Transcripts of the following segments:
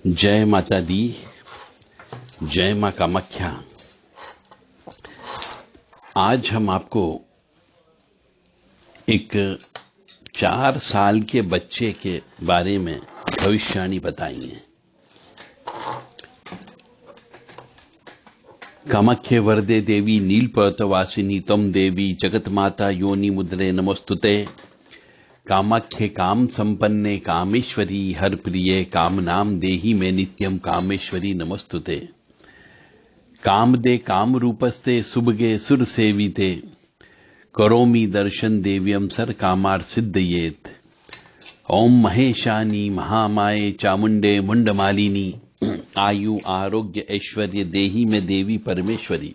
जय माता दी, जय मां कामाख्या। आज हम आपको एक 4 साल के बच्चे के बारे में भविष्यवाणी बताएंगे। कामाख्ये वरदे देवी नीलपर्वतवासिनी तम देवी जगत माता योनि मुद्रे नमोस्तुते। कामाख्ये काम संपन्ने कामेश्वरी हर प्रिये काम नाम देहि में नित्यम कामेश्वरी नमोस्तुते। काम दे काम रूपस्ते सुभगे सुर सेविते करोमि दर्शन देव्यम सर कामार सिद्धयेत। ओम महेशानी महामाये चामुंडे मुंडमालिनी आयु आरोग्य ऐश्वर्य देहि में देवी परमेश्वरी।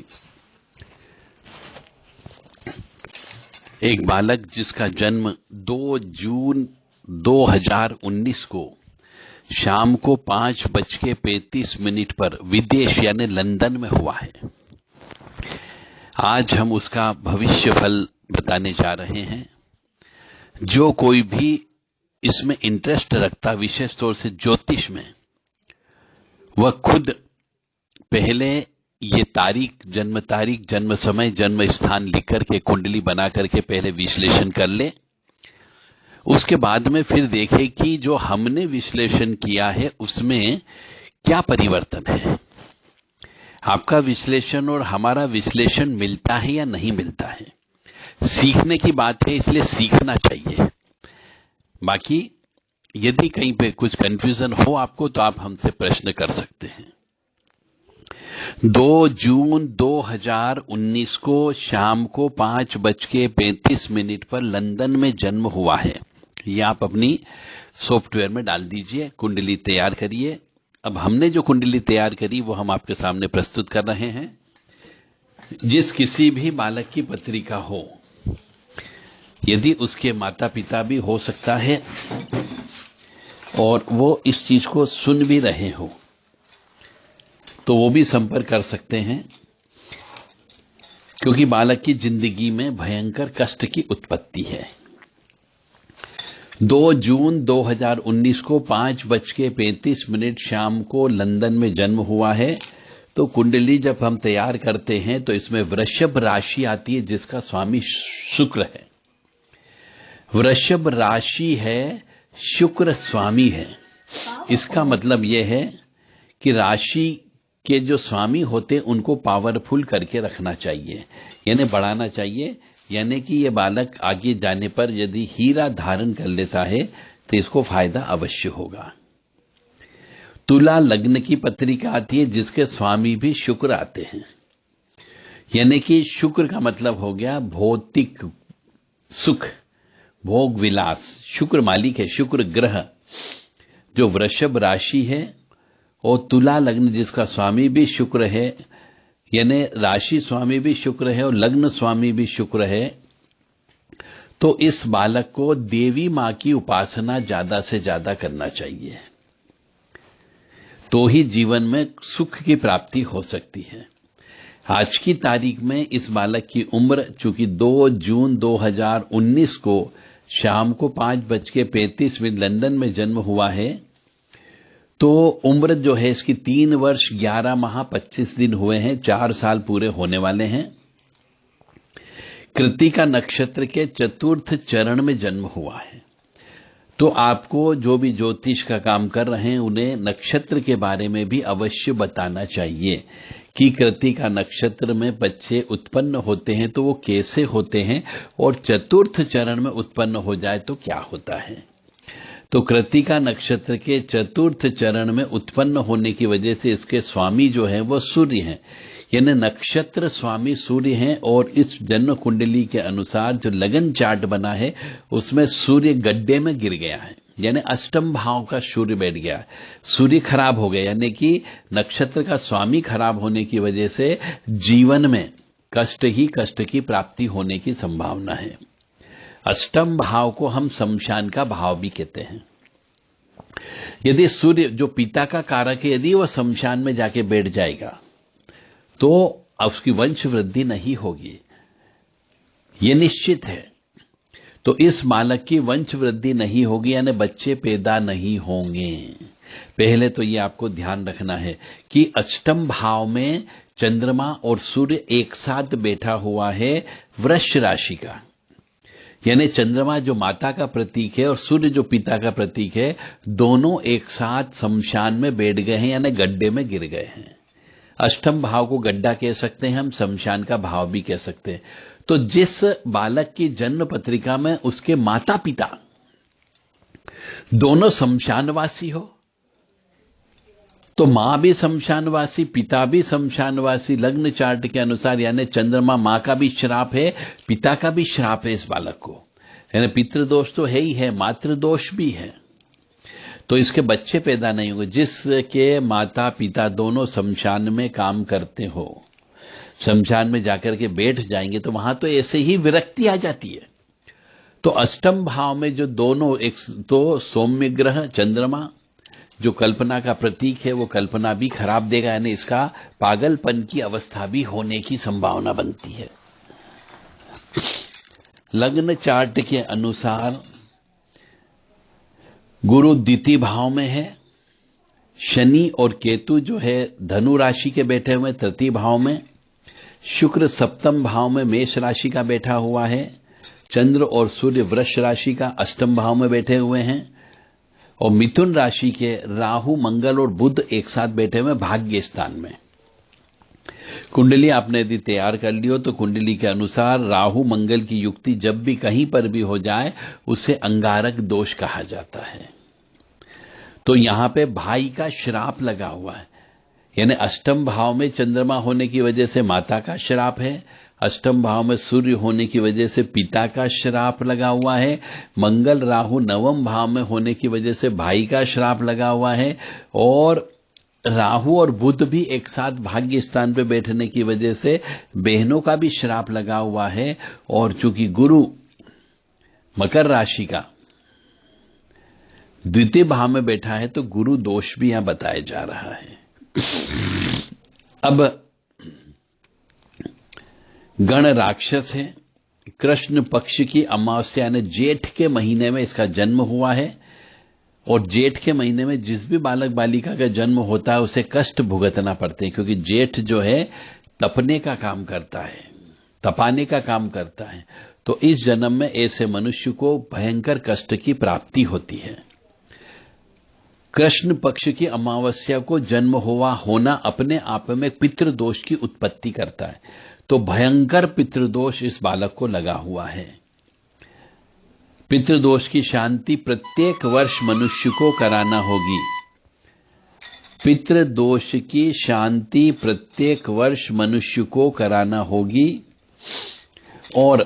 एक बालक जिसका जन्म 2 जून 2019 को शाम को 5:35 पर विदेश यानी लंदन में हुआ है। आज हम उसका भविष्य फल बताने जा रहे हैं। जो कोई भी इसमें इंटरेस्ट रखता, विशेष तौर से ज्योतिष में, वह खुद पहले ये तारीख, जन्म समय, जन्म स्थान लिख करके कुंडली बना करके पहले विश्लेषण कर ले। उसके बाद में फिर देखे कि जो हमने विश्लेषण किया है उसमें क्या परिवर्तन है। आपका विश्लेषण और हमारा विश्लेषण मिलता है या नहीं मिलता है। सीखने की बात है, इसलिए सीखना चाहिए। बाकी यदि कहीं पे कुछ कंफ्यूजन हो आपको तो आप हमसे प्रश्न कर सकते हैं। 2 जून 2019 को शाम को 5:35 पर लंदन में जन्म हुआ है। ये आप अपनी सॉफ्टवेयर में डाल दीजिए, कुंडली तैयार करिए। अब हमने जो कुंडली तैयार करी वो हम आपके सामने प्रस्तुत कर रहे हैं। जिस किसी भी बालक की पत्रिका हो, यदि उसके माता पिता भी हो सकता है और वो इस चीज को सुन भी रहे हो तो वो भी संपर्क कर सकते हैं, क्योंकि बालक की जिंदगी में भयंकर कष्ट की उत्पत्ति है। 2 जून 2019 को 5:35 शाम को लंदन में जन्म हुआ है। तो कुंडली जब हम तैयार करते हैं तो इसमें वृषभ राशि आती है जिसका स्वामी शुक्र है। वृषभ राशि है, शुक्र स्वामी है। इसका मतलब यह है कि राशि के जो स्वामी होते हैं उनको पावरफुल करके रखना चाहिए, यानी बढ़ाना चाहिए। यानी कि ये बालक आगे जाने पर यदि हीरा धारण कर लेता है तो इसको फायदा अवश्य होगा। तुला लग्न की पत्रिका आती है जिसके स्वामी भी शुक्र आते हैं। यानी कि शुक्र का मतलब हो गया भौतिक सुख, भोग विलास। शुक्र मालिक है, शुक्र ग्रह। जो वृषभ राशि है और तुला लग्न जिसका स्वामी भी शुक्र है, यानी राशि स्वामी भी शुक्र है और लग्न स्वामी भी शुक्र है, तो इस बालक को देवी मां की उपासना ज्यादा से ज्यादा करना चाहिए, तो ही जीवन में सुख की प्राप्ति हो सकती है। आज की तारीख में इस बालक की उम्र चूंकि 2 जून 2019 को शाम को 5:35 लंदन में जन्म हुआ है, तो उम्र जो है इसकी 3 वर्ष 11 माह 25 दिन हुए हैं। 4 साल पूरे होने वाले हैं। कृत्तिका नक्षत्र के चतुर्थ चरण में जन्म हुआ है। तो आपको जो भी ज्योतिष का काम कर रहे हैं उन्हें नक्षत्र के बारे में भी अवश्य बताना चाहिए कि कृत्तिका नक्षत्र में बच्चे उत्पन्न होते हैं तो वो कैसे होते हैं, और चतुर्थ चरण में उत्पन्न हो जाए तो क्या होता है। तो कृत्तिका नक्षत्र के चतुर्थ चरण में उत्पन्न होने की वजह से इसके स्वामी जो है वो सूर्य हैं, यानी नक्षत्र स्वामी सूर्य हैं। और इस जन्म कुंडली के अनुसार जो लगन चार्ट बना है उसमें सूर्य गड्ढे में गिर गया है, यानी अष्टम भाव का सूर्य बैठ गया, सूर्य खराब हो गया। यानी कि नक्षत्र का स्वामी खराब होने की वजह से जीवन में कष्ट ही कष्ट की प्राप्ति होने की संभावना है। अष्टम भाव को हम शमशान का भाव भी कहते हैं। यदि सूर्य जो पिता का कारक है, यदि वह शमशान में जाके बैठ जाएगा तो उसकी वंश वृद्धि नहीं होगी, यह निश्चित है। तो इस बालक की वंश वृद्धि नहीं होगी, यानी बच्चे पैदा नहीं होंगे। पहले तो ये आपको ध्यान रखना है कि अष्टम भाव में चंद्रमा और सूर्य एक साथ बैठा हुआ है वृष राशि का, यानी चंद्रमा जो माता का प्रतीक है और सूर्य जो पिता का प्रतीक है, दोनों एक साथ शमशान में बैठ गए हैं, यानी गड्ढे में गिर गए हैं। अष्टम भाव को गड्ढा कह सकते हैं हम, शमशान का भाव भी कह सकते हैं। तो जिस बालक की जन्म पत्रिका में उसके माता पिता दोनों शमशानवासी हो, तो मां भी शमशानवासी, पिता भी शमशानवासी, लग्न चार्ट के अनुसार, यानी चंद्रमा मां का भी श्राप है, पिता का भी श्राप है इस बालक को, यानी पितृदोष तो है ही है, मातृदोष भी है। तो इसके बच्चे पैदा नहीं होंगे। जिसके माता पिता दोनों शमशान में काम करते हो, शमशान में जाकर के बैठ जाएंगे, तो वहां तो ऐसे ही विरक्ति आ जाती है। तो अष्टम भाव में जो दोनों, एक तो सौम्य ग्रह चंद्रमा जो कल्पना का प्रतीक है, वो कल्पना भी खराब देगा, यानी इसका पागलपन की अवस्था भी होने की संभावना बनती है। लग्न चार्ट के अनुसार गुरु द्वितीय भाव में है, शनि और केतु जो है धनु राशि के बैठे हुए तृतीय भाव में, शुक्र सप्तम भाव में मेष राशि का बैठा हुआ है, चंद्र और सूर्य वृष राशि का अष्टम भाव में बैठे हुए हैं, और मिथुन राशि के राहु मंगल और बुध एक साथ बैठे हुए भाग्य स्थान में। कुंडली आपने यदि तैयार कर ली हो तो कुंडली के अनुसार राहु मंगल की युक्ति जब भी कहीं पर भी हो जाए उसे अंगारक दोष कहा जाता है। तो यहां पे भाई का श्राप लगा हुआ है, यानी अष्टम भाव में चंद्रमा होने की वजह से माता का श्राप है, अष्टम भाव में सूर्य होने की वजह से पिता का श्राप लगा हुआ है, मंगल राहु नवम भाव में होने की वजह से भाई का श्राप लगा हुआ है, और राहु और बुध भी एक साथ भाग्य स्थान पे बैठने की वजह से बहनों का भी श्राप लगा हुआ है। और चूंकि गुरु मकर राशि का द्वितीय भाव में बैठा है तो गुरु दोष भी यहां बताया जा रहा है। अब गण राक्षस है, कृष्ण पक्ष की अमावस्या यानी जेठ के महीने में इसका जन्म हुआ है, और जेठ के महीने में जिस भी बालक बालिका का जन्म होता है उसे कष्ट भुगतना पड़ते हैं, क्योंकि जेठ जो है तपने का काम करता है, तपाने का काम करता है। तो इस जन्म में ऐसे मनुष्य को भयंकर कष्ट की प्राप्ति होती है। कृष्ण पक्ष की अमावस्या को जन्म हुआ होना अपने आप में पितृदोष की उत्पत्ति करता है, तो भयंकर पितृदोष इस बालक को लगा हुआ है। पितृदोष की शांति प्रत्येक वर्ष मनुष्य को कराना होगी। पितृदोष की शांति प्रत्येक वर्ष मनुष्य को कराना होगी। और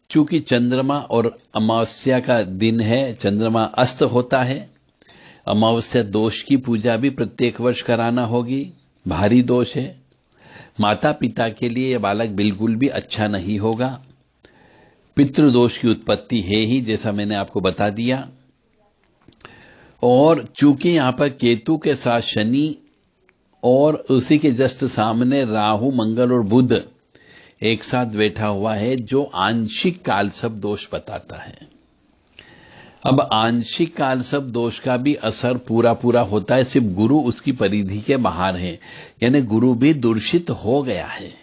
चूंकि चंद्रमा और अमावस्या का दिन है, चंद्रमा अस्त होता है, अमावस्या दोष की पूजा भी प्रत्येक वर्ष कराना होगी। भारी दोष है, माता पिता के लिए यह बालक बिल्कुल भी अच्छा नहीं होगा। पितृदोष की उत्पत्ति है ही, जैसा मैंने आपको बता दिया। और चूंकि यहां पर केतु के साथ शनि और उसी के जस्ट सामने राहु मंगल और बुध एक साथ बैठा हुआ है, जो आंशिक कालसर्प दोष बताता है। अब आंशिक कालसर्प दोष का भी असर पूरा पूरा होता है, सिर्फ गुरु उसकी परिधि के बाहर है, यानी गुरु भी दूषित हो गया है।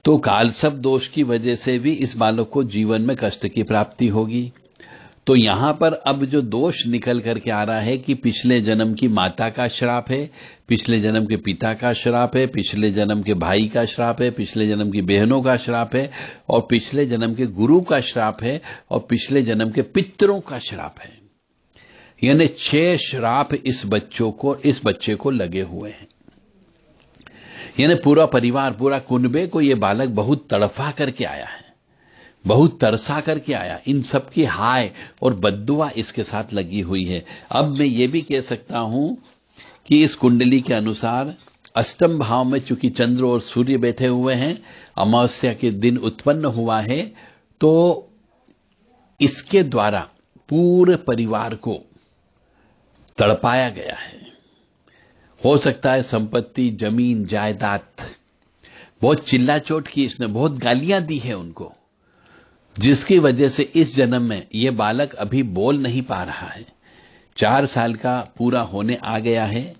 तो कालसर्प दोष की वजह से भी इस बालक को जीवन में कष्ट की प्राप्ति होगी। तो यहां पर अब जो दोष निकल करके आ रहा है कि पिछले जन्म की माता का श्राप है, पिछले जन्म के पिता का श्राप है, पिछले जन्म के भाई का श्राप है, पिछले जन्म की बहनों का श्राप है, और पिछले जन्म के गुरु का श्राप है, और पिछले जन्म के पितरों का श्राप है। यानी 6 श्राप इस बच्चे को लगे हुए हैं। यानी पूरा परिवार, पूरा कुनबे को यह बालक बहुत तड़फा करके आया है, बहुत तरसा करके आया। इन सब की हाय और बद्दुआ इसके साथ लगी हुई है। अब मैं ये भी कह सकता हूं कि इस कुंडली के अनुसार अष्टम भाव में चूंकि चंद्र और सूर्य बैठे हुए हैं, अमावस्या के दिन उत्पन्न हुआ है, तो इसके द्वारा पूरे परिवार को तड़पाया गया है। हो सकता है संपत्ति, जमीन, जायदाद, बहुत चिल्ला चोट की इसने, बहुत गालियां दी है उनको, जिसकी वजह से इस जन्म में यह बालक अभी बोल नहीं पा रहा है। 4 साल का पूरा होने आ गया है,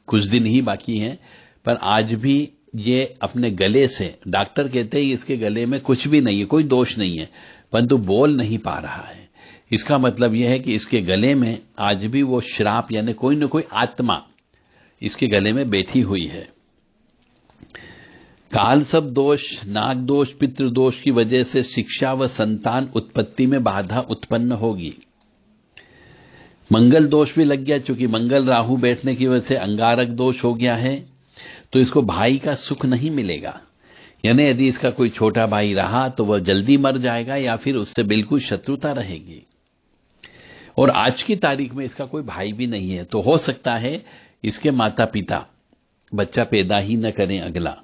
कुछ दिन ही बाकी हैं, पर आज भी ये अपने गले से, डॉक्टर कहते हैं इसके गले में कुछ भी नहीं है, कोई दोष नहीं है, परंतु बोल नहीं पा रहा है। इसका मतलब यह है कि इसके गले में आज भी वो श्राप यानी कोई न कोई आत्मा इसके गले में बैठी हुई है। काल सब दोष, नाग दोष, पितृ दोष की वजह से शिक्षा व संतान उत्पत्ति में बाधा उत्पन्न होगी। मंगल दोष भी लग गया, चूंकि मंगल राहु बैठने की वजह से अंगारक दोष हो गया है, तो इसको भाई का सुख नहीं मिलेगा। यानी यदि इसका कोई छोटा भाई रहा तो वह जल्दी मर जाएगा या फिर उससे बिल्कुल शत्रुता रहेगी। और आज की तारीख में इसका कोई भाई भी नहीं है, तो हो सकता है इसके माता पिता बच्चा पैदा ही न करें अगला।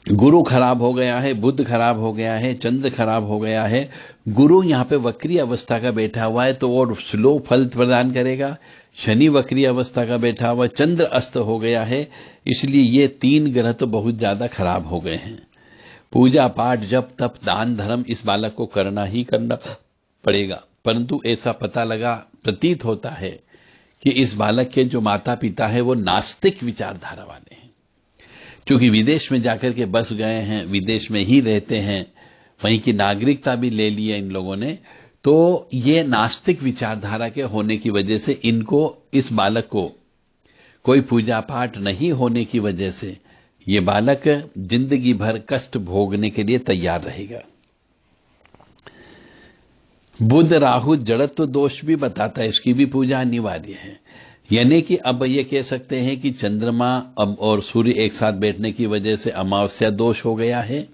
गुरु खराब हो गया है, बुध खराब हो गया है, चंद्र खराब हो गया है। गुरु यहां पे वक्री अवस्था का बैठा हुआ है तो और स्लो फल प्रदान करेगा। शनि वक्री अवस्था का बैठा हुआ, चंद्र अस्त हो गया है, इसलिए ये 3 ग्रह तो बहुत ज्यादा खराब हो गए हैं। पूजा पाठ, जप तप, दान धर्म इस बालक को करना ही करना पड़ेगा, परंतु ऐसा पता लगा, प्रतीत होता है कि इस बालक के जो माता पिता है वो नास्तिक विचारधारा वाले हैं। क्योंकि विदेश में जाकर के बस गए हैं, विदेश में ही रहते हैं, वहीं की नागरिकता भी ले ली है इन लोगों ने, तो ये नास्तिक विचारधारा के होने की वजह से इनको, इस बालक को कोई पूजा पाठ नहीं होने की वजह से ये बालक जिंदगी भर कष्ट भोगने के लिए तैयार रहेगा। बुध राहु जड़त्व दोष भी बताता है, इसकी भी पूजा अनिवार्य है। यानी कि अब ये कह सकते हैं कि चंद्रमा और सूर्य एक साथ बैठने की वजह से अमावस्या दोष हो गया है,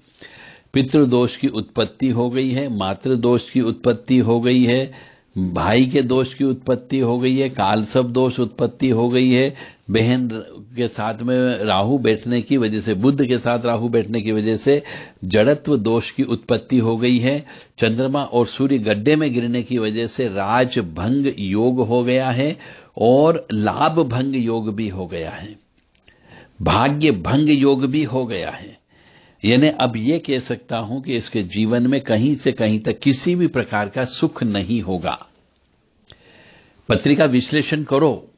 पितृदोष की उत्पत्ति हो गई है, मातृ दोष की उत्पत्ति हो गई है, भाई के दोष की उत्पत्ति हो गई है, कालसर्प दोष उत्पत्ति हो गई है, बहन के साथ में राहु बैठने की वजह से, बुध के साथ राहु बैठने की वजह से जड़त्व दोष की उत्पत्ति हो गई है, चंद्रमा और सूर्य गड्ढे में गिरने की वजह से राजभंग योग हो गया है और लाभ भंग योग भी हो गया है, भाग्य भंग योग भी हो गया है। यानी अब यह कह सकता हूं कि इसके जीवन में कहीं से कहीं तक किसी भी प्रकार का सुख नहीं होगा। पत्रिका विश्लेषण करो,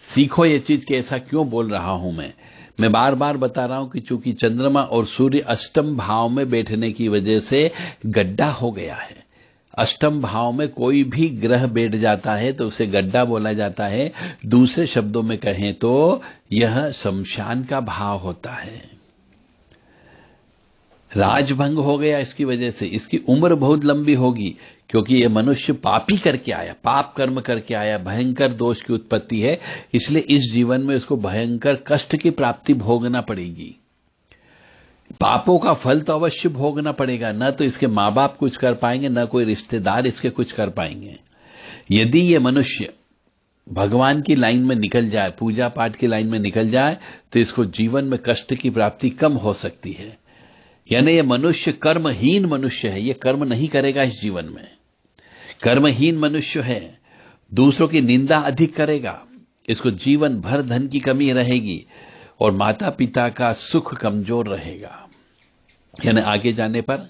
सीखो ये चीज कि ऐसा क्यों बोल रहा हूं मैं बार बार बता रहा हूं कि चूंकि चंद्रमा और सूर्य अष्टम भाव में बैठने की वजह से गड्ढा हो गया है। अष्टम भाव में कोई भी ग्रह बैठ जाता है तो उसे गड्ढा बोला जाता है। दूसरे शब्दों में कहें तो यह शमशान का भाव होता है। राजभंग हो गया इसकी वजह से, इसकी उम्र बहुत लंबी होगी क्योंकि यह मनुष्य पापी करके आया, पाप कर्म करके आया, भयंकर दोष की उत्पत्ति है, इसलिए इस जीवन में उसको भयंकर कष्ट की प्राप्ति भोगना पड़ेगी। पापों का फल तो अवश्य भोगना पड़ेगा, न तो इसके मां बाप कुछ कर पाएंगे, न कोई रिश्तेदार इसके कुछ कर पाएंगे। यदि ये मनुष्य भगवान की लाइन में निकल जाए, पूजा पाठ की लाइन में निकल जाए, तो इसको जीवन में कष्ट की प्राप्ति कम हो सकती है। यानी ये मनुष्य कर्महीन मनुष्य है, ये कर्म नहीं करेगा इस जीवन में, कर्महीन मनुष्य है, दूसरों की निंदा अधिक करेगा, इसको जीवन भर धन की कमी रहेगी और माता पिता का सुख कमजोर रहेगा। यानी आगे जाने पर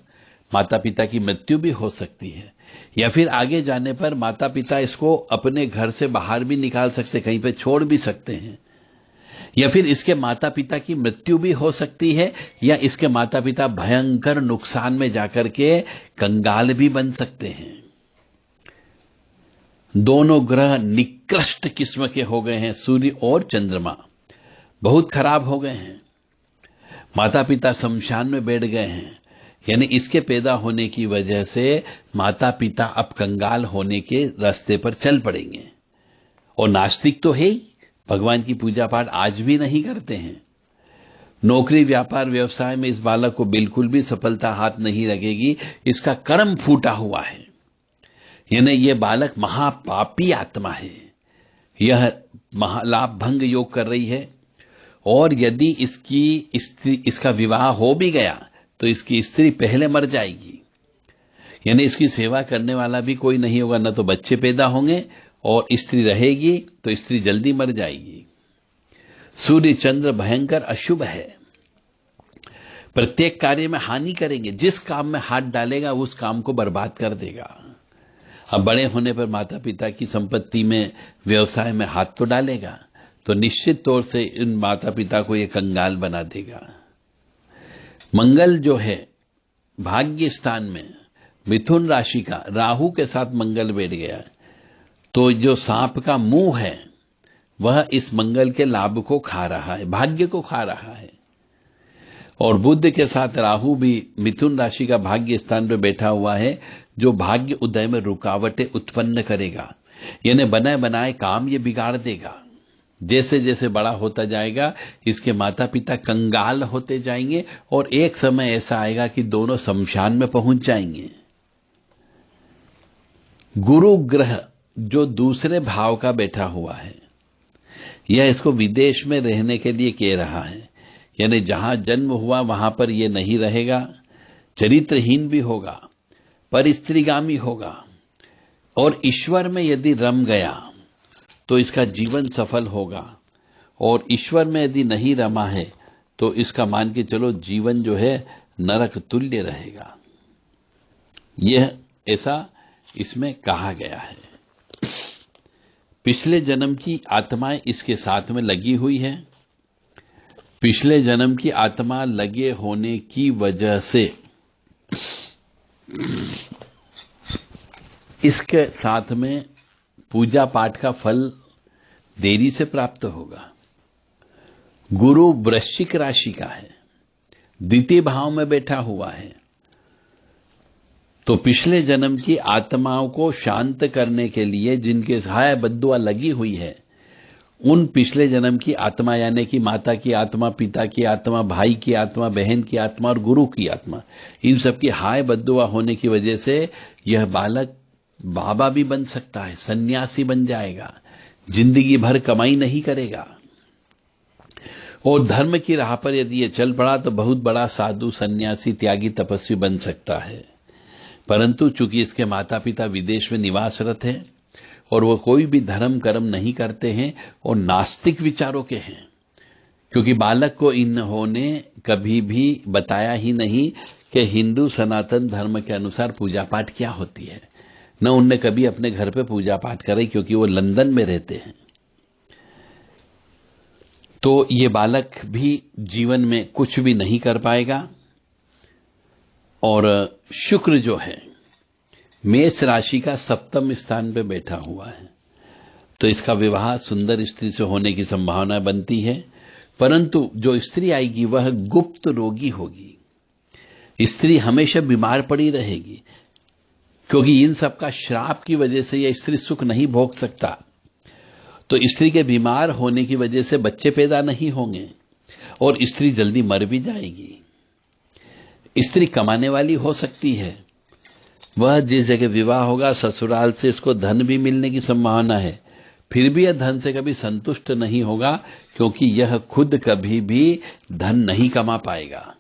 माता पिता की मृत्यु भी हो सकती है, या फिर आगे जाने पर माता पिता इसको अपने घर से बाहर भी निकाल सकते, कहीं पे छोड़ भी सकते हैं, या फिर इसके माता पिता की मृत्यु भी हो सकती है, या इसके माता पिता भयंकर नुकसान में जाकर के कंगाल भी बन सकते हैं। दोनों ग्रह निकृष्ट किस्म के हो गए हैं, सूर्य और चंद्रमा बहुत खराब हो गए हैं। माता पिता शमशान में बैठ गए हैं, यानी इसके पैदा होने की वजह से माता पिता अब कंगाल होने के रास्ते पर चल पड़ेंगे। और नास्तिक तो है ही, भगवान की पूजा पाठ आज भी नहीं करते हैं। नौकरी व्यापार व्यवसाय में इस बालक को बिल्कुल भी सफलता हाथ नहीं लगेगी, इसका कर्म फूटा हुआ है। यानी यह बालक महापापी आत्मा है, यह महालाभ भंग योग कर रही है। और यदि इसका विवाह हो भी गया तो इसकी स्त्री पहले मर जाएगी, यानी इसकी सेवा करने वाला भी कोई नहीं होगा, न तो बच्चे पैदा होंगे, और स्त्री रहेगी तो स्त्री जल्दी मर जाएगी। सूर्य चंद्र भयंकर अशुभ है, प्रत्येक कार्य में हानि करेंगे, जिस काम में हाथ डालेगा उस काम को बर्बाद कर देगा। अब बड़े होने पर माता पिता की संपत्ति में, व्यवसाय में हाथ तो डालेगा, तो निश्चित तौर से इन माता पिता को यह कंगाल बना देगा। मंगल जो है भाग्य स्थान में मिथुन राशि का राहु के साथ मंगल बैठ गया, तो जो सांप का मुंह है वह इस मंगल के लाभ को खा रहा है, भाग्य को खा रहा है। और बुध के साथ राहु भी मिथुन राशि का भाग्य स्थान पर बैठा हुआ है, जो भाग्य उदय में रुकावटें उत्पन्न करेगा, यानी बनाए बनाए काम ये बिगाड़ देगा। जैसे जैसे बड़ा होता जाएगा इसके माता पिता कंगाल होते जाएंगे और एक समय ऐसा आएगा कि दोनों शमशान में पहुंच जाएंगे। गुरु ग्रह जो दूसरे भाव का बैठा हुआ है, यह इसको विदेश में रहने के लिए कह रहा है, यानी जहां जन्म हुआ वहां पर यह नहीं रहेगा, चरित्रहीन भी होगा, परिस्त्रीगामी होगा, और ईश्वर में यदि रम गया तो इसका जीवन सफल होगा, और ईश्वर में यदि नहीं रमा है तो इसका मान के चलो जीवन जो है नरक तुल्य रहेगा। यह ऐसा इसमें कहा गया है। पिछले जन्म की आत्माएं इसके साथ में लगी हुई है। पिछले जन्म की आत्मा लगे होने की वजह से इसके साथ में पूजा पाठ का फल देरी से प्राप्त होगा। गुरु वृश्चिक राशि का है, द्वितीय भाव में बैठा हुआ है, तो पिछले जन्म की आत्माओं को शांत करने के लिए जिनके सहाय बद्दुआ लगी हुई है, उन पिछले जन्म की आत्मा, यानी कि माता की आत्मा, पिता की आत्मा, भाई की आत्मा, बहन की आत्मा और गुरु की आत्मा, इन सबकी हाय बद्दुआ होने की वजह से यह बालक बाबा भी बन सकता है, सन्यासी बन जाएगा, जिंदगी भर कमाई नहीं करेगा, और धर्म की राह पर यदि ये चल पड़ा तो बहुत बड़ा साधु, सन्यासी, त्यागी, तपस्वी बन सकता है। परंतु चूंकि इसके माता पिता विदेश में निवासरत हैं और वो कोई भी धर्म कर्म नहीं करते हैं और नास्तिक विचारों के हैं, क्योंकि बालक को इन्होंने कभी भी बताया ही नहीं कि हिंदू सनातन धर्म के अनुसार पूजा पाठ क्या होती है, न उनने कभी अपने घर पे पूजा पाठ करे, क्योंकि वो लंदन में रहते हैं। तो ये बालक भी जीवन में कुछ भी नहीं कर पाएगा। और शुक्र जो है मेष राशि का सप्तम स्थान पे बैठा हुआ है, तो इसका विवाह सुंदर स्त्री से होने की संभावना बनती है, परंतु जो स्त्री आएगी वह गुप्त रोगी होगी। स्त्री हमेशा बीमार पड़ी रहेगी, क्योंकि इन सब का श्राप की वजह से यह स्त्री सुख नहीं भोग सकता। तो स्त्री के बीमार होने की वजह से बच्चे पैदा नहीं होंगे और स्त्री जल्दी मर भी जाएगी। स्त्री कमाने वाली हो सकती है, वह जिस जगह विवाह होगा ससुराल से इसको धन भी मिलने की संभावना है, फिर भी यह धन से कभी संतुष्ट नहीं होगा, क्योंकि यह खुद कभी भी धन नहीं कमा पाएगा।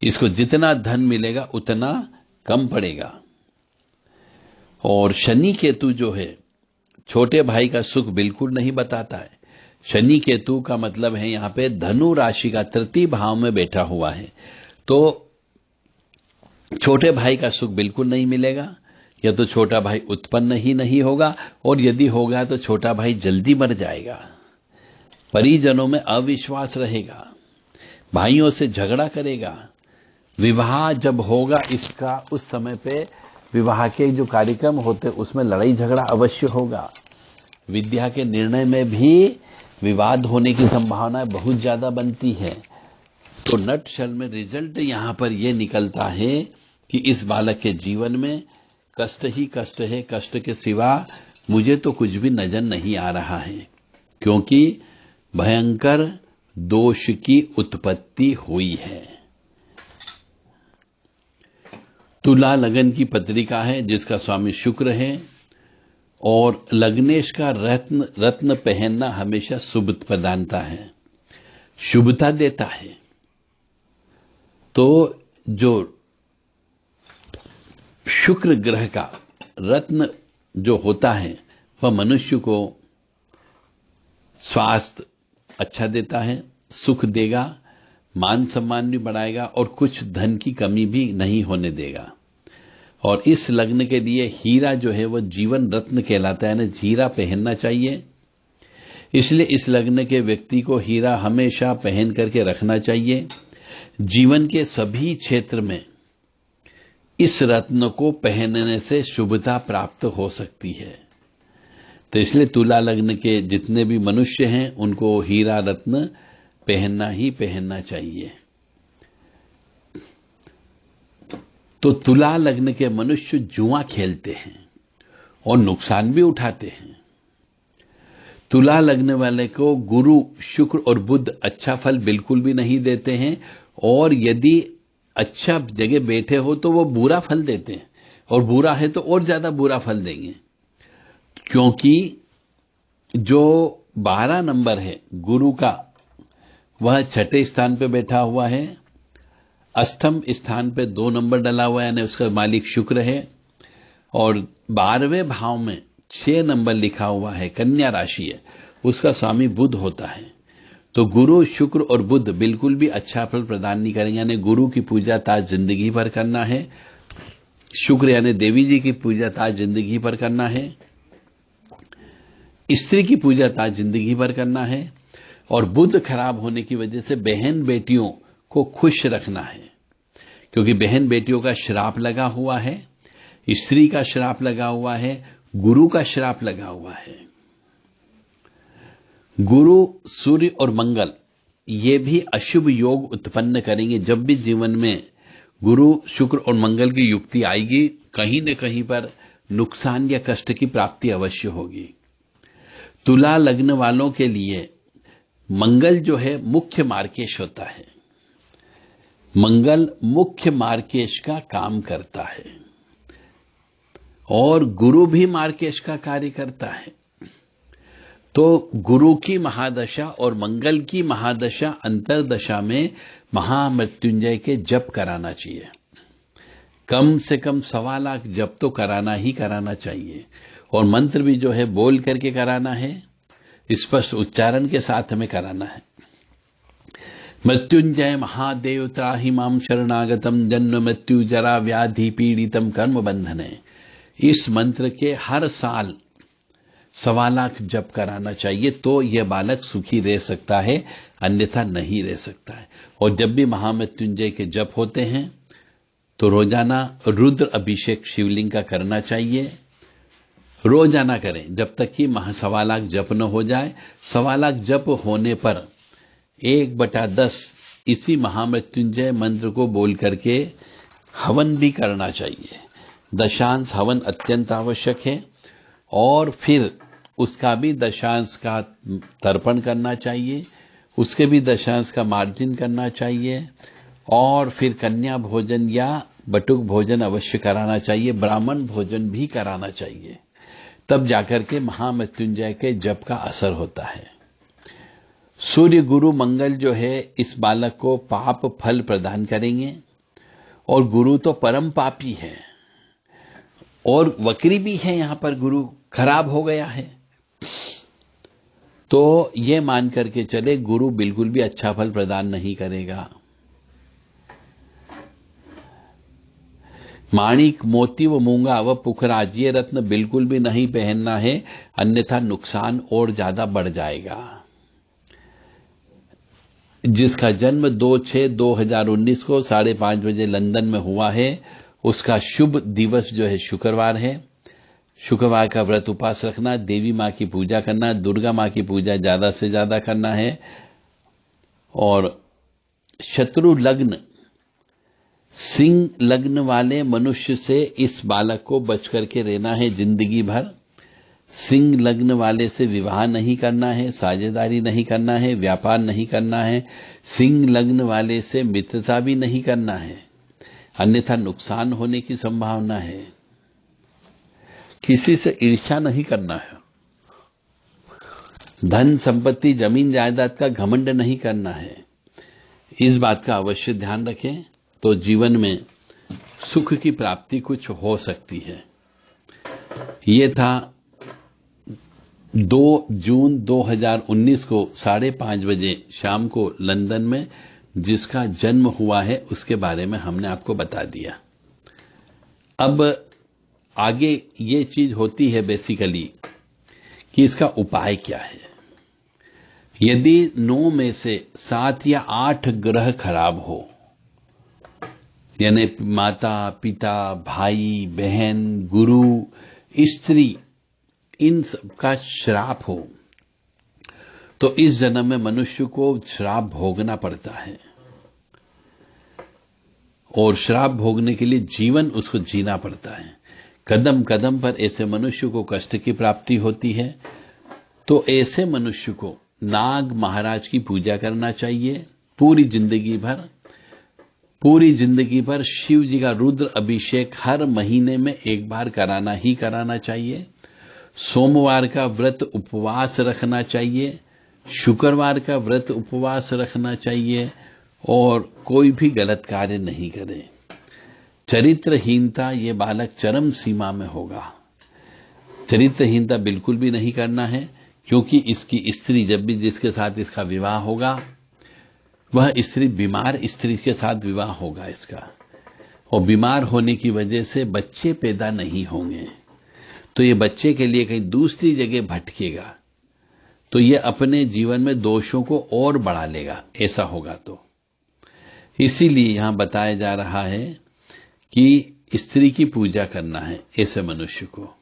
इसको जितना धन मिलेगा उतना कम पड़ेगा। और शनि केतु जो है छोटे भाई का सुख बिल्कुल नहीं बताता है। शनि केतु का मतलब है यहां पे धनु राशि का तृतीय भाव में बैठा हुआ है, तो छोटे भाई का सुख बिल्कुल नहीं मिलेगा, या तो छोटा भाई उत्पन्न ही नहीं होगा, और यदि होगा तो छोटा भाई जल्दी मर जाएगा। परिजनों में अविश्वास रहेगा, भाइयों से झगड़ा करेगा। विवाह जब होगा इसका उस समय पे विवाह के जो कार्यक्रम होते उसमें लड़ाई झगड़ा अवश्य होगा। विद्या के निर्णय में भी विवाद होने की संभावना बहुत ज्यादा बनती है। तो नटशल में रिजल्ट यहां पर यह निकलता है कि इस बालक के जीवन में कष्ट ही कष्ट है, कष्ट के सिवा मुझे तो कुछ भी नजर नहीं आ रहा है, क्योंकि भयंकर दोष की उत्पत्ति हुई है। तुला लगन की पत्रिका है जिसका स्वामी शुक्र है, और लग्नेश का रत्न पहनना हमेशा शुभ प्रदानता है, शुभता देता है। तो जो शुक्र ग्रह का रत्न जो होता है वह मनुष्य को स्वास्थ्य अच्छा देता है, सुख देगा, मान सम्मान भी बढ़ाएगा और कुछ धन की कमी भी नहीं होने देगा। और इस लग्न के लिए हीरा जो है वह जीवन रत्न कहलाता है, यानी हीरा पहनना चाहिए। इसलिए इस लग्न के व्यक्ति को हीरा हमेशा पहन करके रखना चाहिए। जीवन के सभी क्षेत्र में इस रत्न को पहनने से शुभता प्राप्त हो सकती है। तो इसलिए तुला लग्न के जितने भी मनुष्य हैं उनको हीरा रत्न पहनना ही पहनना चाहिए। तो तुला लग्न के मनुष्य जुआ खेलते हैं और नुकसान भी उठाते हैं। तुला लग्न वाले को गुरु, शुक्र और बुध अच्छा फल बिल्कुल भी नहीं देते हैं, और यदि अच्छा जगह बैठे हो तो वो बुरा फल देते हैं, और बुरा है तो और ज्यादा बुरा फल देंगे। क्योंकि जो 12 नंबर है गुरु का, वह छठे स्थान पे बैठा हुआ है। अष्टम स्थान पे 2 नंबर डला हुआ है, यानी उसका मालिक शुक्र है, और 12वें भाव में 6 नंबर लिखा हुआ है, कन्या राशि है, उसका स्वामी बुध होता है। तो गुरु, शुक्र और बुध बिल्कुल भी अच्छा फल प्रदान नहीं करेंगे। यानी गुरु की पूजा ताज जिंदगी भर करना है, शुक्र यानी देवी जी की पूजा ताज जिंदगी भर करना है, स्त्री की पूजा ताज जिंदगी भर करना है, और बुध खराब होने की वजह से बहन बेटियों को खुश रखना है। क्योंकि बहन बेटियों का श्राप लगा हुआ है, स्त्री का श्राप लगा हुआ है, गुरु का श्राप लगा हुआ है। गुरु, सूर्य और मंगल ये भी अशुभ योग उत्पन्न करेंगे। जब भी जीवन में गुरु, शुक्र और मंगल की युक्ति आएगी, कहीं न कहीं पर नुकसान या कष्ट की प्राप्ति अवश्य होगी। तुला लग्न वालों के लिए मंगल जो है मुख्य मार्केश होता है। मंगल मुख्य मार्केश का काम करता है, और गुरु भी मार्केश का कार्य करता है। तो गुरु की महादशा और मंगल की महादशा अंतरदशा में महामृत्युंजय के जप कराना चाहिए। कम से कम 1.25 लाख जप तो कराना ही कराना चाहिए, और मंत्र भी जो है बोल करके कराना है, स्पष्ट उच्चारण के साथ में कराना है। मृत्युंजय महादेव त्राहि माम शरणागतम जन्म मृत्यु जरा व्याधि पीड़ितम कर्म बंधने। इस मंत्र के हर साल 1.25 लाख जप कराना चाहिए, तो यह बालक सुखी रह सकता है, अन्यथा नहीं रह सकता है। और जब भी महामृत्युंजय के जप होते हैं तो रोजाना रुद्र अभिषेक शिवलिंग का करना चाहिए। रोजाना करें जब तक कि 1.25 लाख जप न हो जाए। 1.25 लाख जप होने पर 1/10 इसी महामृत्युंजय मंत्र को बोल करके हवन भी करना चाहिए। दशांश हवन अत्यंत आवश्यक है, और फिर उसका भी दशांश का तर्पण करना चाहिए, उसके भी दशांश का मार्जिन करना चाहिए, और फिर कन्या भोजन या बटुक भोजन अवश्य कराना चाहिए, ब्राह्मण भोजन भी कराना चाहिए। तब जाकर के महामृत्युंजय के जप का असर होता है। सूर्य, गुरु, मंगल जो है इस बालक को पाप फल प्रदान करेंगे, और गुरु तो परम पापी है और वक्री भी है। यहां पर गुरु खराब हो गया है, तो यह मान करके चले गुरु बिल्कुल भी अच्छा फल प्रदान नहीं करेगा। माणिक, मोती व मूंगा व पुखराज ये रत्न बिल्कुल भी नहीं पहनना है, अन्यथा नुकसान और ज्यादा बढ़ जाएगा। जिसका जन्म 2/6/2019 को 5:30 बजे लंदन में हुआ है, उसका शुभ दिवस जो है शुक्रवार है। शुक्रवार का व्रत उपास रखना, देवी मां की पूजा करना, दुर्गा मां की पूजा ज्यादा से ज्यादा करना है, और शत्रु लग्न, सिंह लग्न वाले मनुष्य से इस बालक को बच करके रहना है जिंदगी भर। सिंह लग्न वाले से विवाह नहीं करना है, साझेदारी नहीं करना है, व्यापार नहीं करना है। सिंह लग्न वाले से मित्रता भी नहीं करना है, अन्यथा नुकसान होने की संभावना है। किसी से ईर्ष्या नहीं करना है। धन संपत्ति, जमीन जायदाद का घमंड नहीं करना है। इस बात का अवश्य ध्यान रखें, तो जीवन में सुख की प्राप्ति कुछ हो सकती है। यह था 2 जून 2019 को 5:30 बजे शाम को लंदन में जिसका जन्म हुआ है उसके बारे में हमने आपको बता दिया। अब आगे ये चीज होती है बेसिकली कि इसका उपाय क्या है। यदि 9 में से 7 या 8 ग्रह खराब हो, यानी माता पिता भाई बहन गुरु स्त्री इन सबका श्राप हो, तो इस जन्म में मनुष्य को श्राप भोगना पड़ता है, और श्राप भोगने के लिए जीवन उसको जीना पड़ता है। कदम कदम पर ऐसे मनुष्य को कष्ट की प्राप्ति होती है। तो ऐसे मनुष्य को नाग महाराज की पूजा करना चाहिए पूरी जिंदगी भर शिव जी का रुद्र अभिषेक हर महीने में एक बार कराना ही कराना चाहिए। सोमवार का व्रत उपवास रखना चाहिए, शुक्रवार का व्रत उपवास रखना चाहिए, और कोई भी गलत कार्य नहीं करें। चरित्रहीनता ये बालक चरम सीमा में होगा। चरित्रहीनता बिल्कुल भी नहीं करना है, क्योंकि इसकी स्त्री जब भी जिसके साथ इसका विवाह होगा वह स्त्री बीमार स्त्री के साथ विवाह होगा इसका, और बीमार होने की वजह से बच्चे पैदा नहीं होंगे, तो ये बच्चे के लिए कहीं दूसरी जगह भटकेगा, तो ये अपने जीवन में दोषों को और बढ़ा लेगा। ऐसा होगा तो इसीलिए यहां बताया जा रहा है कि स्त्री की पूजा करना है ऐसे मनुष्य को,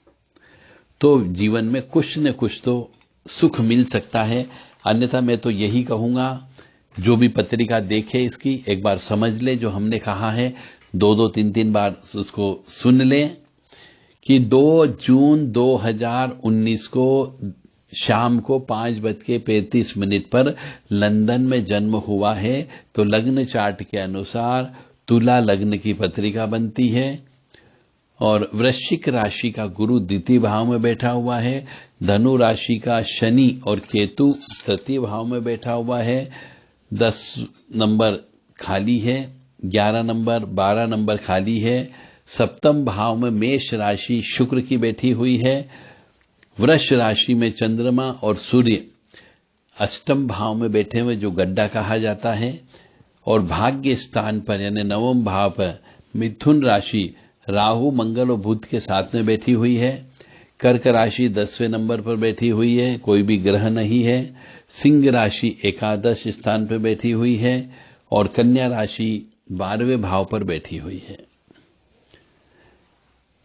तो जीवन में कुछ न कुछ तो सुख मिल सकता है। अन्यथा मैं तो यही कहूंगा, जो भी पत्रिका देखे इसकी एक बार समझ ले, जो हमने कहा है 2-2, 3-3 बार उसको सुन ले, कि 2 जून 2019 को शाम को 5:35 पर लंदन में जन्म हुआ है। तो लग्न चार्ट के अनुसार तुला लग्न की पत्रिका बनती है, और वृश्चिक राशि का गुरु द्वितीय भाव में बैठा हुआ है, धनु राशि का शनि और केतु तृतीय भाव में बैठा हुआ है, 10 नंबर खाली है, 11 नंबर 12 नंबर खाली है, सप्तम भाव में मेष राशि शुक्र की बैठी हुई है, वृष राशि में चंद्रमा और सूर्य अष्टम भाव में बैठे हुए जो गड्ढा कहा जाता है, और भाग्य स्थान पर यानी 9वें भाव पर मिथुन राशि राहु मंगल और बुध के साथ में बैठी हुई है, कर्क राशि 10वें नंबर पर बैठी हुई है, कोई भी ग्रह नहीं है, सिंह राशि एकादश स्थान पर बैठी हुई है, और कन्या राशि 12वें भाव पर बैठी हुई है।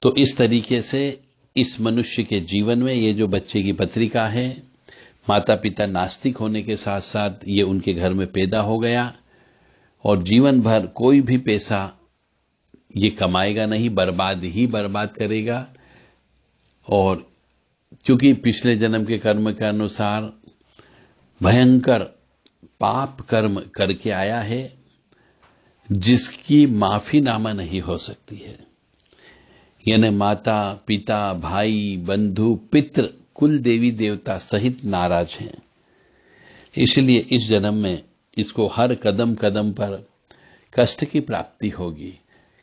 तो इस तरीके से इस मनुष्य के जीवन में ये जो बच्चे की पत्रिका है, माता पिता नास्तिक होने के साथ साथ ये उनके घर में पैदा हो गया, और जीवन भर कोई भी पैसा ये कमाएगा नहीं, बर्बाद ही बर्बाद करेगा। और क्योंकि पिछले जन्म के कर्म के अनुसार भयंकर पाप कर्म करके आया है, जिसकी माफीनामा नहीं हो सकती है, यानी माता पिता भाई बंधु पितृ कुल देवी देवता सहित नाराज हैं। इसलिए इस जन्म में इसको हर कदम कदम पर कष्ट की प्राप्ति होगी,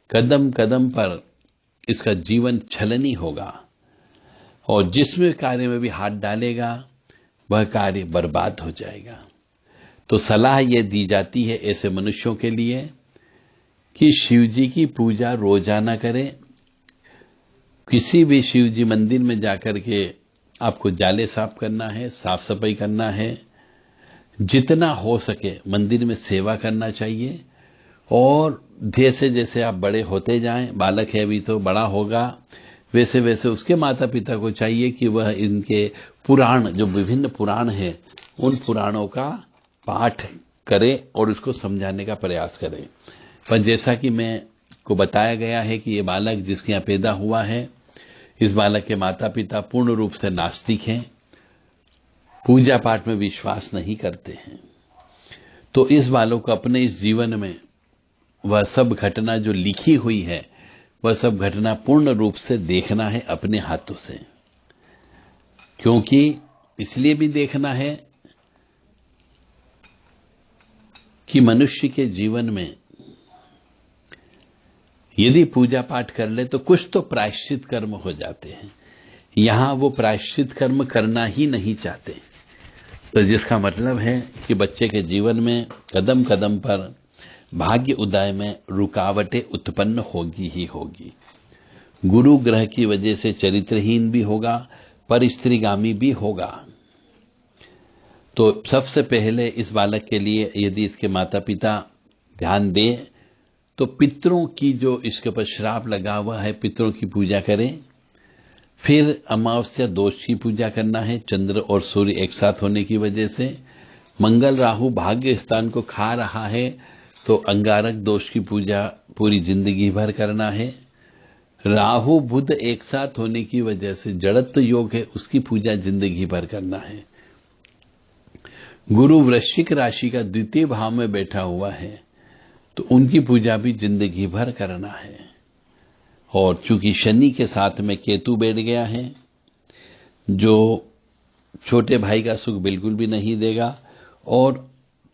कदम कदम पर इसका जीवन छलनी होगा, और जिसमें कार्य में भी हाथ डालेगा वह कार्य बर्बाद हो जाएगा। तो सलाह यह दी जाती है ऐसे मनुष्यों के लिए कि शिव जी की पूजा रोजाना करें। किसी भी शिव जी मंदिर में जाकर के आपको जाले साफ करना है, साफ सफाई करना है, जितना हो सके मंदिर में सेवा करना चाहिए, और जैसे जैसे आप बड़े होते जाएं, बालक है अभी तो बड़ा होगा, वैसे वैसे उसके माता पिता को चाहिए कि वह इनके पुराण जो विभिन्न पुराण हैं उन पुराणों का पाठ करे और उसको समझाने का प्रयास करें। पर जैसा कि मैं को बताया गया है कि ये बालक जिसके यहाँ पैदा हुआ है, इस बालक के माता पिता पूर्ण रूप से नास्तिक हैं, पूजा पाठ में विश्वास नहीं करते हैं। तो इस बालक को अपने इस जीवन में वह सब घटना जो लिखी हुई है वह सब घटना पूर्ण रूप से देखना है अपने हाथों से, क्योंकि इसलिए भी देखना है कि मनुष्य के जीवन में यदि पूजा पाठ कर ले तो कुछ तो प्रायश्चित कर्म हो जाते हैं। यहां वो प्रायश्चित कर्म करना ही नहीं चाहते, तो जिसका मतलब है कि बच्चे के जीवन में कदम कदम पर भाग्य उदय में रुकावटें उत्पन्न होगी ही होगी। गुरु ग्रह की वजह से चरित्रहीन भी होगा, पर स्त्रीगामी भी होगा। तो सबसे पहले इस बालक के लिए यदि इसके माता पिता ध्यान दें तो पितरों की जो इसके ऊपर श्राप लगा हुआ है, पितरों की पूजा करें। फिर अमावस्या दोष की पूजा करना है, चंद्र और सूर्य एक साथ होने की वजह से। मंगल राहु भाग्य स्थान को खा रहा है तो अंगारक दोष की पूजा पूरी जिंदगी भर करना है। राहु बुध एक साथ होने की वजह से जड़त्व योग है, उसकी पूजा जिंदगी भर करना है। गुरु वृश्चिक राशि का द्वितीय भाव में बैठा हुआ है तो उनकी पूजा भी जिंदगी भर करना है। और चूंकि शनि के साथ में केतु बैठ गया है जो छोटे भाई का सुख बिल्कुल भी नहीं देगा और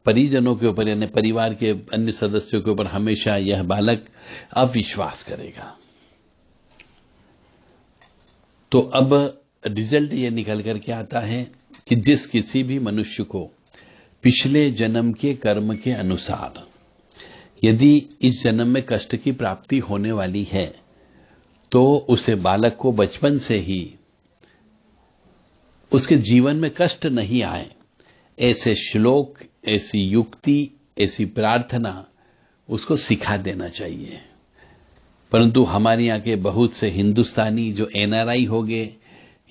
परिजनों के ऊपर यानी परिवार के अन्य सदस्यों के ऊपर हमेशा यह बालक अविश्वास करेगा। तो अब रिजल्ट यह निकल करके आता है कि जिस किसी भी मनुष्य को पिछले जन्म के कर्म के अनुसार यदि इस जन्म में कष्ट की प्राप्ति होने वाली है तो उसे बालक को बचपन से ही उसके जीवन में कष्ट नहीं आए, ऐसे श्लोक, ऐसी युक्ति, ऐसी प्रार्थना उसको सिखा देना चाहिए। परंतु हमारे यहाँ के बहुत से हिंदुस्तानी जो एनआरआई हो गए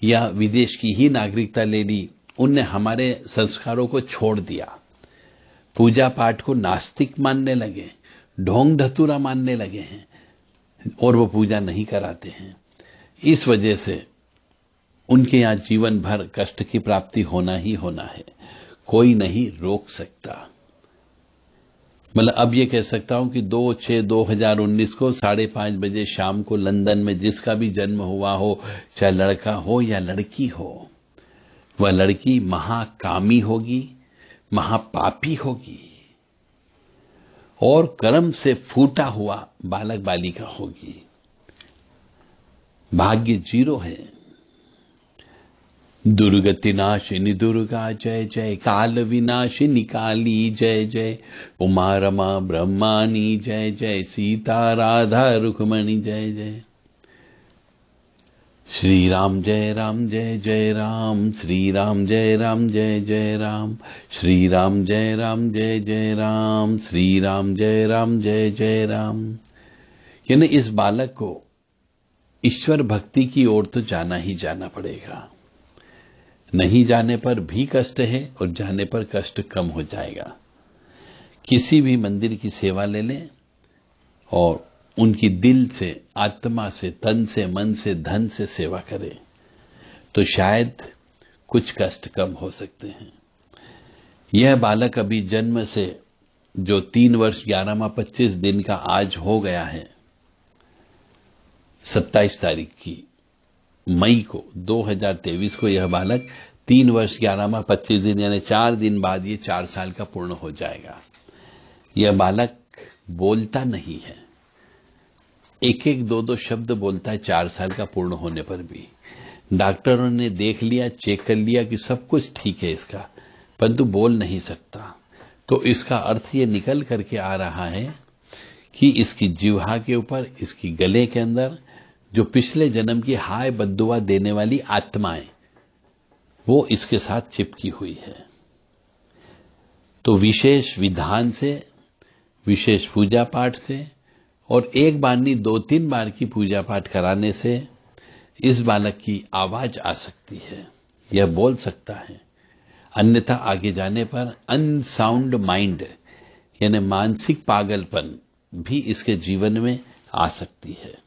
या विदेश की ही नागरिकता ले ली, उनने हमारे संस्कारों को छोड़ दिया, पूजा पाठ को नास्तिक मानने लगे, ढोंग धतूरा मानने लगे हैं और वो पूजा नहीं कराते हैं। इस वजह से उनके यहां जीवन भर कष्ट की प्राप्ति होना ही होना है, कोई नहीं रोक सकता। मतलब अब ये कह सकता हूं कि 2/6/2019 को 5:30 बजे शाम को लंदन में जिसका भी जन्म हुआ हो, चाहे लड़का हो या लड़की हो, वह लड़की महाकामी होगी, महापापी होगी और कर्म से फूटा हुआ बालक बालिका होगी। भाग्य 0 है। दुर्गति नाशिनी दुर्गा जय जय, काल विनाशिनी काली जय जय, उमा रमा ब्रह्मानी जय जय, सीता राधा रुक्मणी जय जय। श्री राम जय जय राम, श्री राम जय जय राम, श्री राम जय जय राम, श्री राम जय जय राम। यानी इस बालक को ईश्वर भक्ति की ओर तो जाना ही जाना पड़ेगा। नहीं जाने पर भी कष्ट है और जाने पर कष्ट कम हो जाएगा। किसी भी मंदिर की सेवा ले लें और उनकी दिल से, आत्मा से, तन से, मन से, धन से सेवा करें तो शायद कुछ कष्ट कम हो सकते हैं। यह बालक अभी जन्म से जो 3 वर्ष 11 माह 25 दिन का आज हो गया है, 27 तारीख की मई को 2023 को यह बालक 3 वर्ष 11 माह 25 दिन यानी 4 दिन बाद ये 4 साल का पूर्ण हो जाएगा। यह बालक बोलता नहीं है, एक 2 शब्द बोलता है 4 साल का पूर्ण होने पर भी। डॉक्टरों ने देख लिया, चेक कर लिया कि सब कुछ ठीक है इसका, परंतु बोल नहीं सकता। तो इसका अर्थ ये निकल करके आ रहा है कि इसकी जिह्वा के ऊपर, इसकी गले के अंदर जो पिछले जन्म की हाय बद्दुआ देने वाली आत्माएं, वो इसके साथ चिपकी हुई है। तो विशेष विधान से, विशेष पूजा पाठ से और एक बार नहीं 2-3 बार की पूजा पाठ कराने से इस बालक की आवाज आ सकती है, यह बोल सकता है। अन्यथा आगे जाने पर अनसाउंड माइंड यानी मानसिक पागलपन भी इसके जीवन में आ सकती है।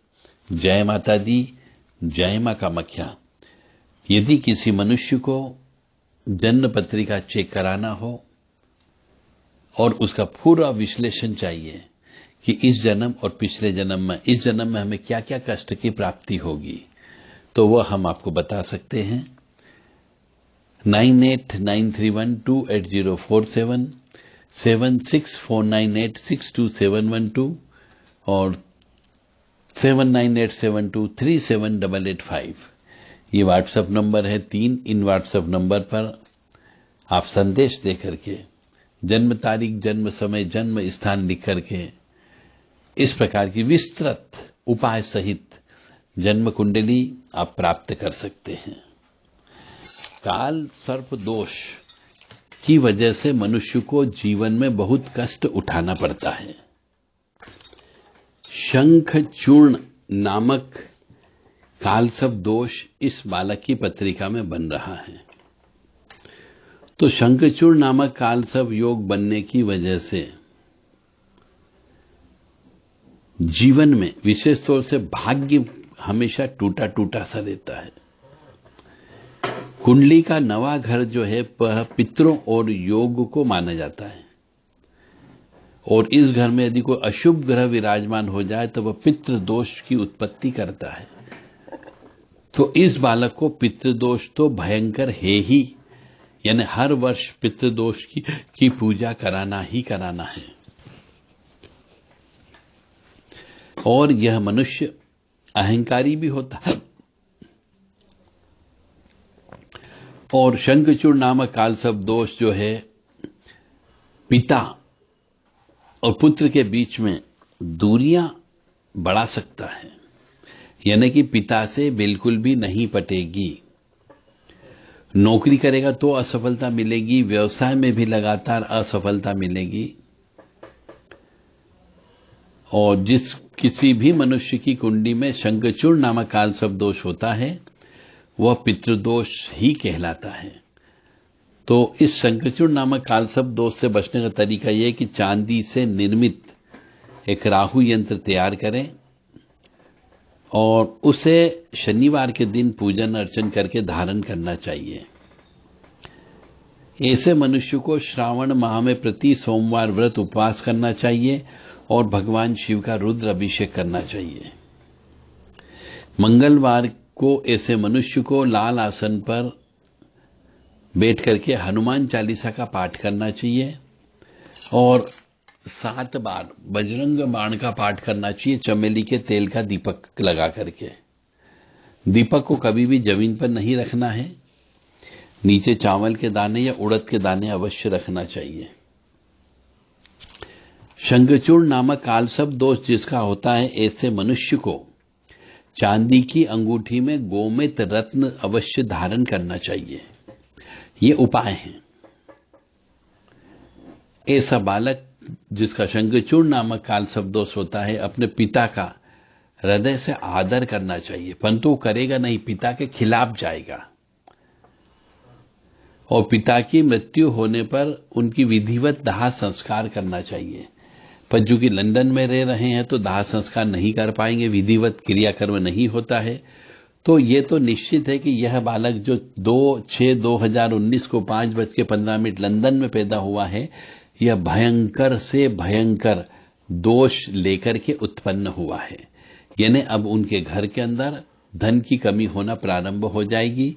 जय माता दी, जय मां कामाख्या। यदि किसी मनुष्य को जन्म पत्रिका चेक कराना हो और उसका पूरा विश्लेषण चाहिए कि इस जन्म और पिछले जन्म में, इस जन्म में हमें क्या क्या कष्ट की प्राप्ति होगी, तो वह हम आपको बता सकते हैं। 9893128047, 7649862712 और 7987237885 ये व्हाट्सएप नंबर है 3। इन व्हाट्सएप नंबर पर आप संदेश दे करके जन्म तारीख, जन्म समय, जन्म स्थान लिख करके इस प्रकार की विस्तृत उपाय सहित जन्म कुंडली आप प्राप्त कर सकते हैं। काल सर्प दोष की वजह से मनुष्य को जीवन में बहुत कष्ट उठाना पड़ता है। शंख चूर्ण नामक काल सर्प दोष इस बालक की पत्रिका में बन रहा है। तो शंखचूर्ण नामक काल सर्प योग बनने की वजह से जीवन में विशेष तौर से भाग्य हमेशा टूटा टूटा सा रहता है। कुंडली का नवा घर जो है वह पितरों और योग को माना जाता है, और इस घर में यदि कोई अशुभ ग्रह विराजमान हो जाए तो वह पितृ दोष की उत्पत्ति करता है। तो इस बालक को पितृदोष तो भयंकर है ही, यानी हर वर्ष पितृदोष की पूजा कराना ही कराना है। और यह मनुष्य अहंकारी भी होता है। और शंखचूर्ण नामक काल सर्प दोष जो है पिता और पुत्र के बीच में दूरियां बढ़ा सकता है, यानी कि पिता से बिल्कुल भी नहीं पटेगी। नौकरी करेगा तो असफलता मिलेगी, व्यवसाय में भी लगातार असफलता मिलेगी। और जिस किसी भी मनुष्य की कुंडली में शंखचूर्ण नामक काल सर्प दोष होता है वह पितृदोष ही कहलाता है। तो इस शंखचूर्ण नामक काल सर्प दोष से बचने का तरीका यह है कि चांदी से निर्मित एक राहु यंत्र तैयार करें और उसे शनिवार के दिन पूजन अर्चन करके धारण करना चाहिए। ऐसे मनुष्य को श्रावण माह में प्रति सोमवार व्रत उपवास करना चाहिए और भगवान शिव का रुद्र अभिषेक करना चाहिए। मंगलवार को ऐसे मनुष्य को लाल आसन पर बैठ करके हनुमान चालीसा का पाठ करना चाहिए और 7 बार बजरंग बाण का पाठ करना चाहिए, चमेली के तेल का दीपक लगा करके। दीपक को कभी भी जमीन पर नहीं रखना है, नीचे चावल के दाने या उड़द के दाने अवश्य रखना चाहिए। शंखचूर्ण नामक काल सर्प दोष जिसका होता है, ऐसे मनुष्य को चांदी की अंगूठी में गोमित रत्न अवश्य धारण करना चाहिए। ये उपाय हैं। ऐसा बालक जिसका शंखचूर्ण नामक काल सर्प दोष होता है अपने पिता का हृदय से आदर करना चाहिए, परंतु करेगा नहीं, पिता के खिलाफ जाएगा। और पिता की मृत्यु होने पर उनकी विधिवत दाह संस्कार करना चाहिए। पर जो कि लंदन में रह रहे हैं तो दाह संस्कार नहीं कर पाएंगे, विधिवत क्रियाकर्म नहीं होता है। तो ये तो निश्चित है कि यह बालक जो 2/6/2019 को 5:15 लंदन में पैदा हुआ है, यह भयंकर से भयंकर दोष लेकर के उत्पन्न हुआ है। यानी अब उनके घर के अंदर धन की कमी होना प्रारंभ हो जाएगी,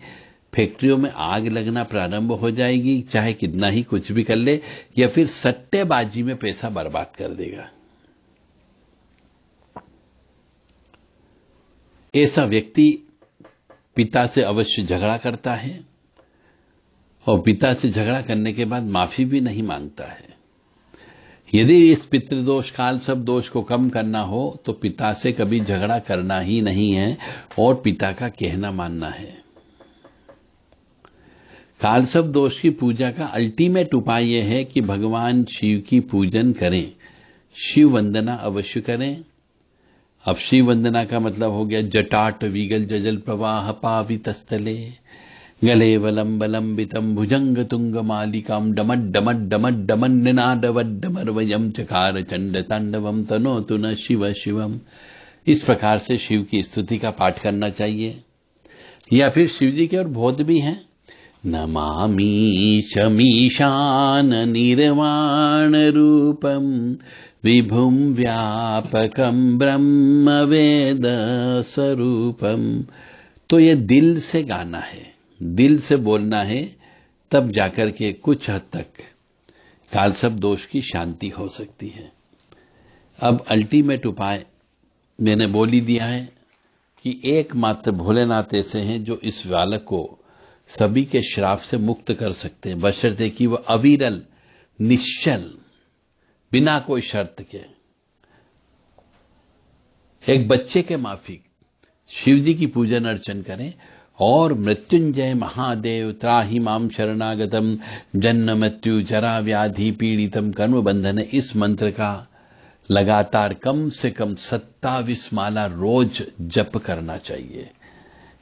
फैक्ट्रियों में आग लगना प्रारंभ हो जाएगी, चाहे कितना ही कुछ भी कर ले, या फिर सट्टेबाजी में पैसा बर्बाद कर देगा। ऐसा व्यक्ति पिता से अवश्य झगड़ा करता है और पिता से झगड़ा करने के बाद माफी भी नहीं मांगता है। यदि इस पितृदोष काल सर्प दोष को कम करना हो तो पिता से कभी झगड़ा करना ही नहीं है और पिता का कहना मानना है। काल सर्प दोष की पूजा का अल्टीमेट उपाय यह है कि भगवान शिव की पूजन करें, शिव वंदना अवश्य करें। अब शिव वंदना का मतलब हो गया जटाट विगल जजल प्रवाह पावितस्थले गले वलंबलंबितम भुजंग तुंग मालिकाम डमड डमड डमड डमन निनादवड्डमर्वयम चकार चंड तांडवम तनोतु न शिव शिवम। इस प्रकार से शिव की स्तुति का पाठ करना चाहिए। या फिर शिव जी के और बहुत भी हैं, नमामि शमीशान निर्वाण रूपम विभुम व्यापकम ब्रह्म वेद स्वरूपम। तो ये दिल से गाना है, दिल से बोलना है, तब जाकर के कुछ हद तक काल सर्प दोष की शांति हो सकती है। अब अल्टीमेट उपाय मैंने बोल ही दिया है कि एकमात्र भोलेनाथ ऐसे हैं जो इस बालक को सभी के श्राप से मुक्त कर सकते हैं, बशर्ते कि वह अविरल निश्चल बिना कोई शर्त के एक बच्चे के माफिक शिव जी की पूजन अर्चन करें और मृत्युंजय महादेव त्राहि माम शरणागतम जन्म मृत्यु जरा व्याधि पीड़ितम कर्म बंधन, इस मंत्र का लगातार कम से कम 27 माला रोज जप करना चाहिए।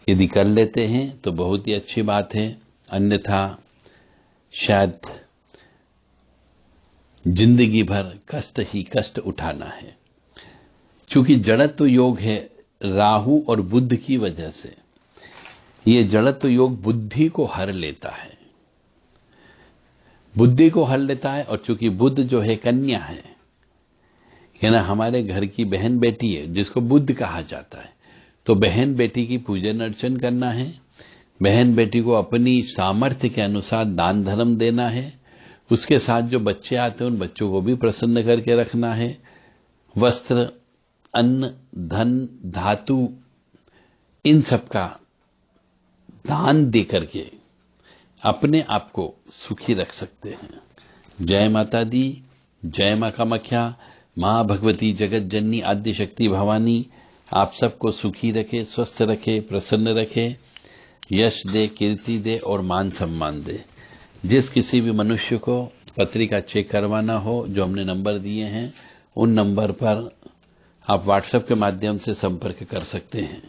यदि कर लेते हैं तो बहुत ही अच्छी बात है, अन्यथा शायद जिंदगी भर कष्ट ही कष्ट उठाना है। चूंकि जड़त्व योग है राहु और बुध की वजह से, ये जड़त्व योग बुद्धि को हर लेता है, बुद्धि को हर लेता है। और चूंकि बुध जो है कन्या है, यानी हमारे घर की बहन बेटी है जिसको बुध कहा जाता है, तो बहन बेटी की पूजन अर्चन करना है, बहन बेटी को अपनी सामर्थ्य के अनुसार दान धर्म देना है, उसके साथ जो बच्चे आते हैं उन बच्चों को भी प्रसन्न करके रखना है, वस्त्र अन्न धन धातु इन सब का दान दे करके अपने आप को सुखी रख सकते हैं। जय माता दी, जय मां कामाख्या, मां भगवती जगत जननी आद्य शक्ति भवानी आप सबको सुखी रखे, स्वस्थ रखे, प्रसन्न रखे, यश दे, कीर्ति दे और मान सम्मान दे। जिस किसी भी मनुष्य को पत्रिका चेक करवाना हो, जो हमने नंबर दिए हैं उन नंबर पर आप व्हाट्सएप के माध्यम से संपर्क कर सकते हैं।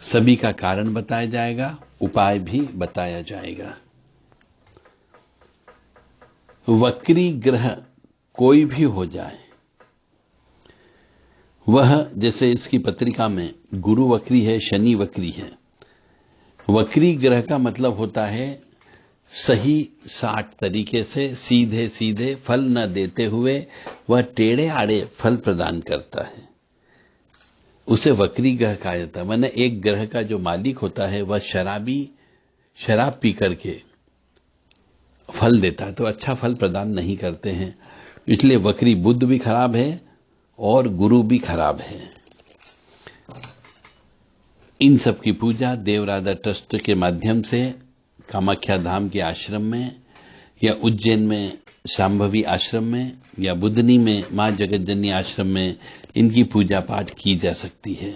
सभी का कारण बताया जाएगा, उपाय भी बताया जाएगा। वक्री ग्रह कोई भी हो जाए, वह जैसे इसकी पत्रिका में गुरु वक्री है, शनि वक्री है। वक्री ग्रह का मतलब होता है सही साठ तरीके से सीधे सीधे फल न देते हुए वह टेढ़े आड़े फल प्रदान करता है, उसे वक्री ग्रह कहा जाता है। माने एक ग्रह का जो मालिक होता है वह शराब पी करके फल देता है तो अच्छा फल प्रदान नहीं करते हैं, इसलिए वक्री बुध भी खराब है और गुरु भी खराब है। इन सब की पूजा देवराधा ट्रस्ट के माध्यम से कामाख्या धाम के आश्रम में या उज्जैन में शांभवी आश्रम में या बुधनी में मां जगत जननी आश्रम में इनकी पूजा पाठ की जा सकती है।